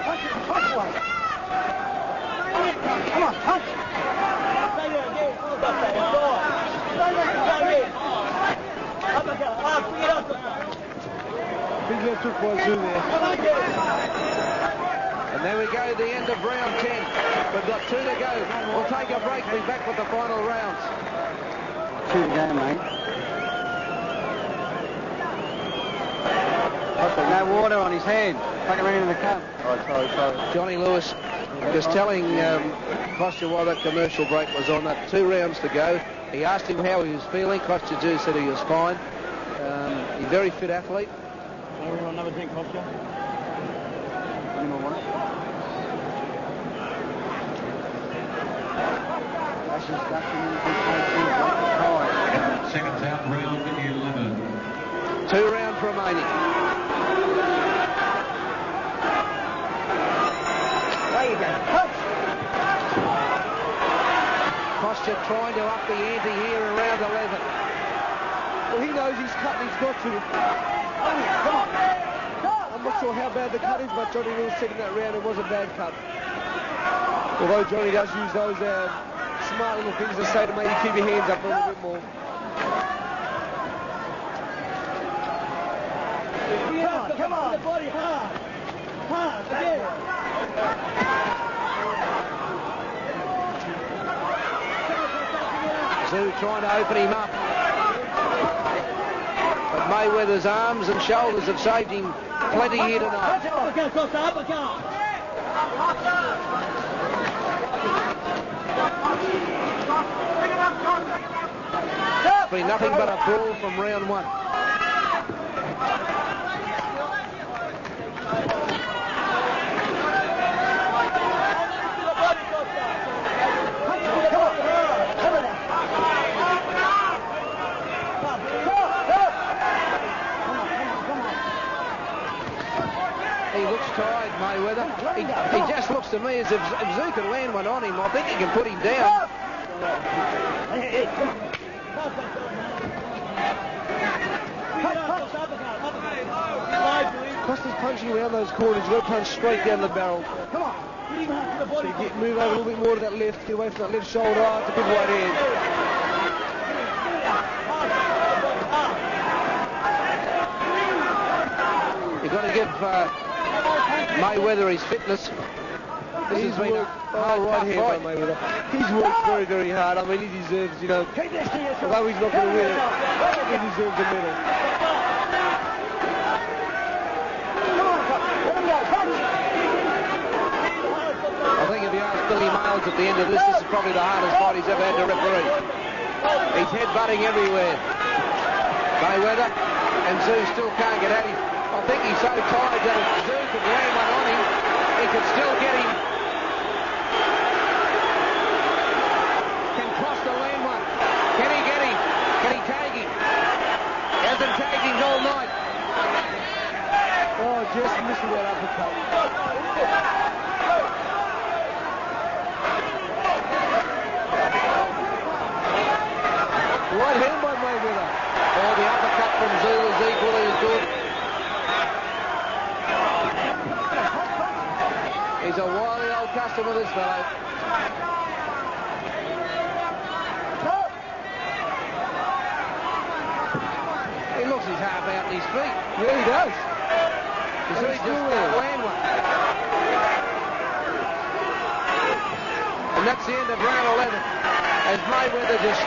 S6: Punch it, punch away. Come on, punch. Stay there again. Stay there. Uppercut. Bring it up.
S2: Big left hook by Tszyu there.
S1: And there we go, the end of round 10. We've got 2 to go. We'll take a break. Be back with the final rounds.
S4: 2 to go, mate. No water on his hand. Take it around in the cup. Oh, sorry.
S1: Johnny Lewis just telling Kostya while that commercial break was on that 2 rounds to go. He asked him how he was feeling. Kostya Tszyu said he was fine. He's a very fit athlete.
S6: Another drink, Kostya.
S4: Any more water?
S5: Seconds out, round 11.
S1: 2 rounds remaining.
S6: There you go. Punch.
S1: Kostya trying to up the ante here in round 11.
S2: Well, he knows he's cut and he's got to.
S6: Come on.
S2: I'm not sure how bad the cut is, but Johnny Lewis said in that round it was a bad cut. Although Johnny does use those smart little things to say to maybe keep your hands up a little bit more.
S6: Come on. The body hard. Hard, again.
S1: Tszyu trying to open him up. But Mayweather's arms and shoulders have saved him plenty here tonight.
S6: Uppercut, Kostya, uppercut.
S1: It's been nothing but a brawl from round 1. He looks tired, Mayweather. He just looks to me as if Tszyu could land one on him. I think he can put him down.
S2: Kostya's punching around those corners. You've got to punch straight down the barrel.
S6: Come on.
S2: So you move over a little bit more to that left. Get away from that left shoulder. Oh, it's a good right hand.
S1: You've got to give Mayweather his fitness.
S2: He's worked right here by Mayweather. He's worked very, very hard. I mean, he deserves, although he's not going to win it, he deserves a medal.
S1: I think if you ask Billy Miles at the end of this is probably the hardest fight he's ever had to referee. He's headbutting everywhere. Mayweather and Tszyu still can't get at him. I think he's so tired that if Tszyu could land one on him, he could still get him. Can Kostya land one? Can he get him? Can he tag him? Hasn't tagged him all night.
S2: Oh, just missing that uppercut. Right hand by Mayweather.
S1: Oh, the uppercut from Tszyu is equally as good. He's a wily old customer, this fellow. He looks his half out in his feet.
S2: Yeah, he does.
S1: He just can't land one. And that's the end of round 11. As Mayweather just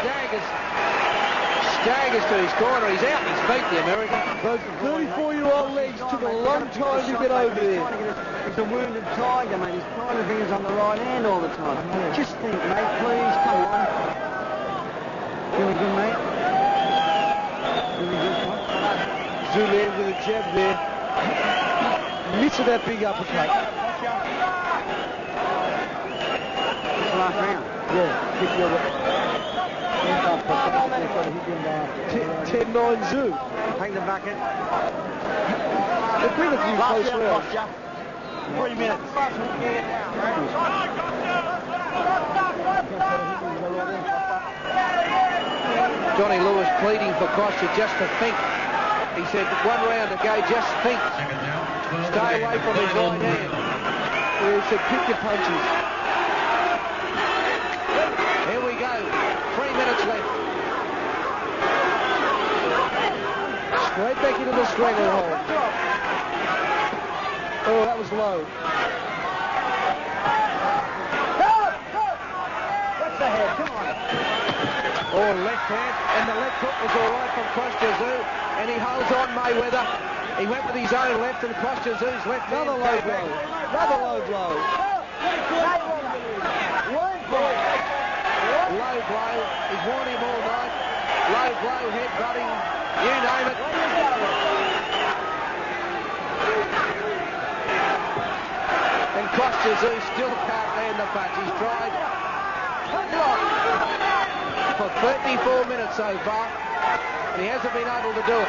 S1: staggers to his corner. He's out in his feet, the American.
S2: Those 34-year-old legs took a long time to get over there.
S4: He's a wounded tiger, mate. He's trying to fingers on the right hand all the time. Just think, mate, please, come on. Feeling good, mate? Feeling good, mate?
S2: Tszyu lands with a jab there. Missing that big uppercut.
S4: It's the last round.
S2: Yeah, kick the other. 10-9 Tszyu.
S4: Take the bucket.
S2: There's been a few close rounds.
S4: 3 minutes.
S1: Johnny Lewis pleading for Kostya just to think. He said, 1 round to go, just think. Stay away from his right hand.
S2: Yeah, he said, pick your punches.
S1: Here we go. 3 minutes left.
S2: Straight back into the stranglehold. Oh, that was low.
S6: What's the head? Come on.
S1: Oh, left hand, and the left hook was all right from Kostya Tszyu, and he holds on Mayweather. He went with his own left, and Kostya Tszyu's left hand.
S2: Another low blow. Another low blow.
S1: Low blow. He's worn him all night. Low blow, headbutting, you name it. And Kostya Tszyu still can't land the punch. He's tried for 34 minutes so far, and he hasn't been able to do it.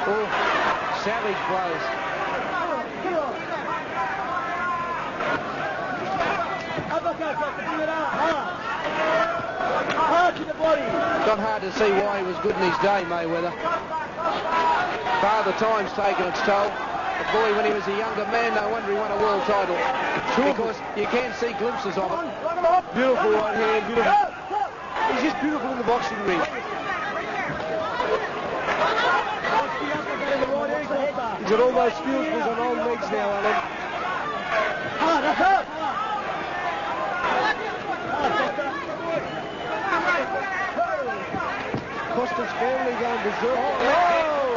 S1: Oh, savage blows. Not hard to see why he was good in his day, Mayweather. Father Time's taken its toll. But boy, when he was a younger man, no wonder he won a world title. Because you can see glimpses of it.
S2: Beautiful right hand, beautiful. He's just beautiful in the boxing ring. He's got all those skills for his old legs now, Alan. Kostya's family going berserk. Oh!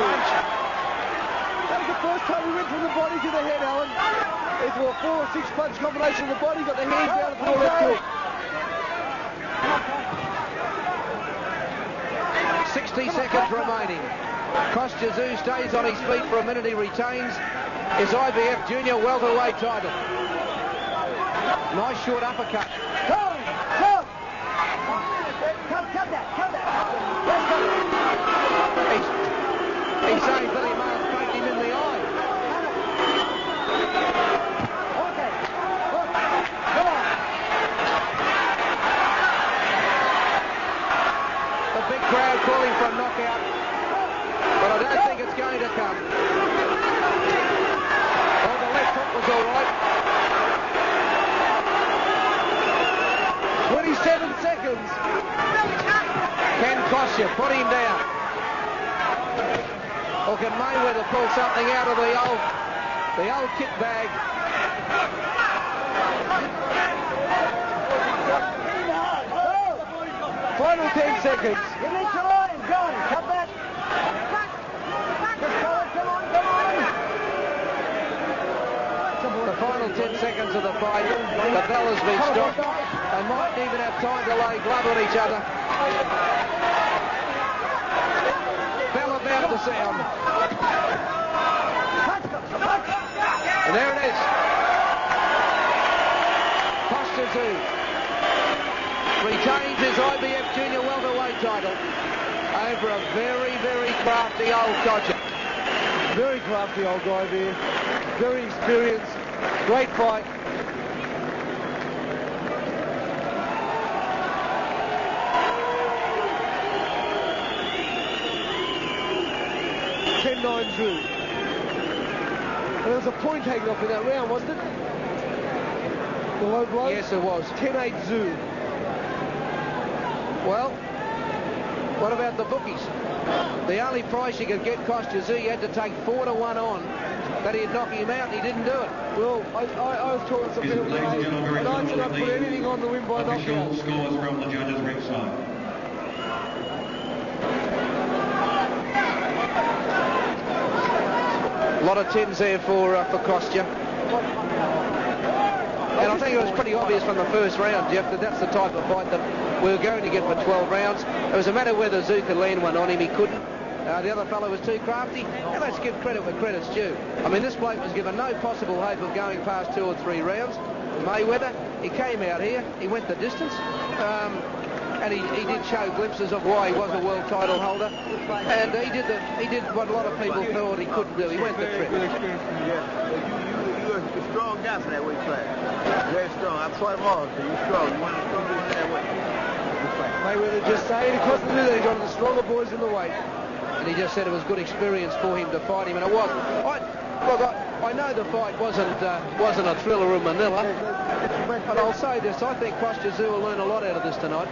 S2: That was the first time he went from the body to the head, Alan. Into a 4 or 6 punch combination of the body, got the hands down and put a left hook.
S1: 60 seconds remaining. Kostya Tszyu stays on his feet for a minute. He retains his IBF junior welterweight title. Nice short uppercut. He's saying Billy Miles poked him in the eye. The big crowd calling for a knockout, but I don't think it's going to come. Oh, the left hook was all right.
S2: 27 seconds.
S1: Can Kostya put him down? Or can Mayweather pull something out of the old kit bag?
S2: Final 10 seconds.
S6: Give me time, John. Cut that. Just go it. Come on.
S1: The final 10 seconds of the fight. The bell has been stopped. They mightn't even have time to lay glove on each other. Bell about to sound. And there it is. Kostya retains his IBF Junior Welterweight title over a very, very crafty old codger.
S2: Very crafty old guy there. Very experienced. Great fight. Tszyu. There was a point taken off in that round, wasn't it? The low blow?
S1: Yes, it was.
S2: 10-8 Tszyu.
S1: Well, what about the bookies? The only price you could get Kostya, you had to take 4-1 on that he'd knock him out, and he didn't do it.
S2: Well, I was talking to some people today, and I did not put anything on the win by knockout.
S5: Official scores from the judges' ringside.
S1: A lot of 10s there for Kostya. And I think it was pretty obvious from the first round, Jeff, that that's the type of fight that we were going to get for 12 rounds. It was a matter whether Tszyu could land one on him. He couldn't. The other fellow was too crafty. And let's give credit where credit's due. I mean, this bloke was given no possible hope of going past 2 or 3 rounds. Mayweather, he came out here. He went the distance. And he did show glimpses of why he was a world title holder. And he did what a lot of people thought he couldn't do. He went the trick.
S7: You're a strong guy for that weight class. Very strong. I've fought him all, so you're strong. You want to strong in that weight.
S2: Mayweather just saying because of that, he's one of the stronger boys in the weight.
S1: And he just said it was good experience for him to fight him, and it was. I know the fight wasn't a thriller in Manila, but I'll say this: I think Kostya will learn a lot out of this tonight.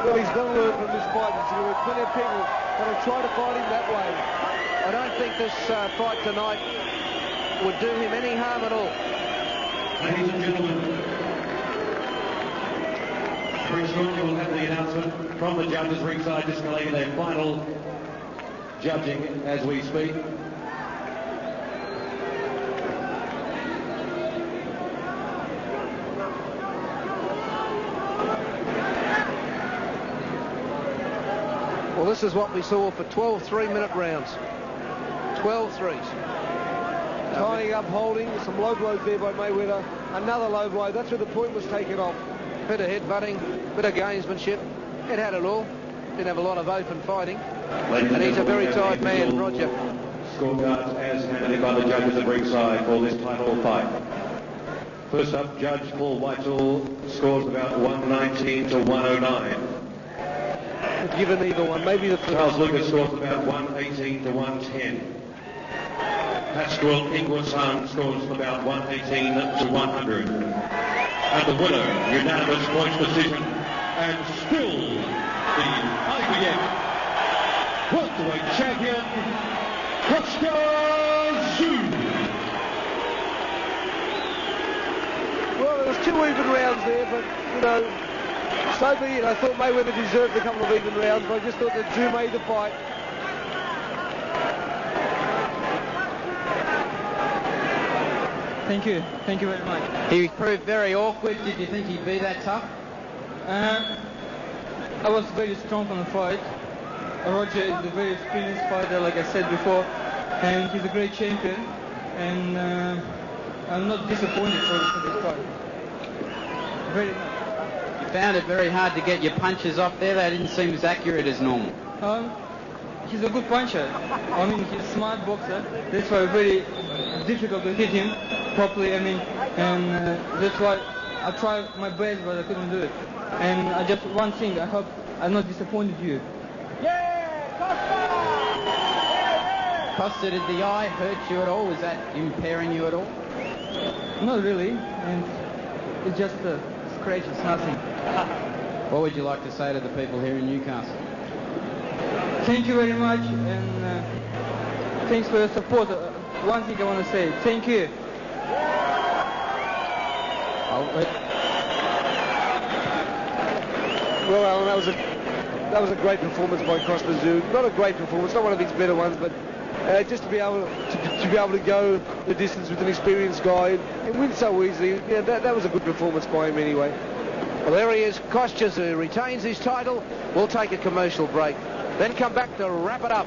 S2: Well, he's going to learn from this fight. There's going to be plenty of people that will try to fight him that way.
S1: I don't think this fight tonight would do him any harm at all.
S5: Ladies and gentlemen, very shortly we'll have the announcement from the judges' ringside, just collecting their final judging as we speak.
S1: Well, this is what we saw for 12 3-minute rounds. 12 threes.
S2: Tying up, holding, some low blows there by Mayweather. Another low blow. That's where the point was taken off.
S1: Bit of headbutting, bit of gamesmanship. It had it all. Didn't have a lot of open fighting. And he's a very tight man, Roger.
S3: Scorecards as handed by the judges at ringside for this title fight. First up, Judge Paul Whitehall scores about 119 to 109.
S2: Given either one, maybe the third.
S3: Charles Lucas scores about 118 to 110. Pascual Ingwasan scores about 118 to 100. And the winner, unanimous points decision, and still the IBF welterweight champion, Kostya.
S2: Well, there was 2 even rounds there, but, you know, so be it. I thought Mayweather deserved a couple of even rounds, but I just thought that Tszyu made the fight.
S8: Thank you. Thank you very much.
S9: He proved very awkward. Did you think he'd be that tough?
S8: I was very strong on the fight. Roger is a very experienced fighter, like I said before, and he's a great champion. And I'm not disappointed for this fight. Very much.
S9: You found it very hard to get your punches off there. They didn't seem as accurate as normal.
S8: He's a good puncher. I mean, he's a smart boxer. That's why very difficult to hit him properly. I mean, and that's why I tried my best, but I couldn't do it. And I just one thing. I hope I'm not disappointed you.
S9: Kostya, did the eye hurt you at all? Was that impairing you at all?
S8: Not really. And it's just a scratch. It's nothing.
S9: What would you like to say to the people here in Newcastle?
S8: Thank you very much, and thanks for your support. One thing I want to say, thank you.
S2: Well, Alan, that was a great performance by Kostya. Not a great performance, not one of his better ones, but just to be able to go the distance with an experienced guy and win so easily. Yeah, that was a good performance by him anyway.
S1: Well, there he is, Kostya, who retains his title. We'll take a commercial break, then come back to wrap it up.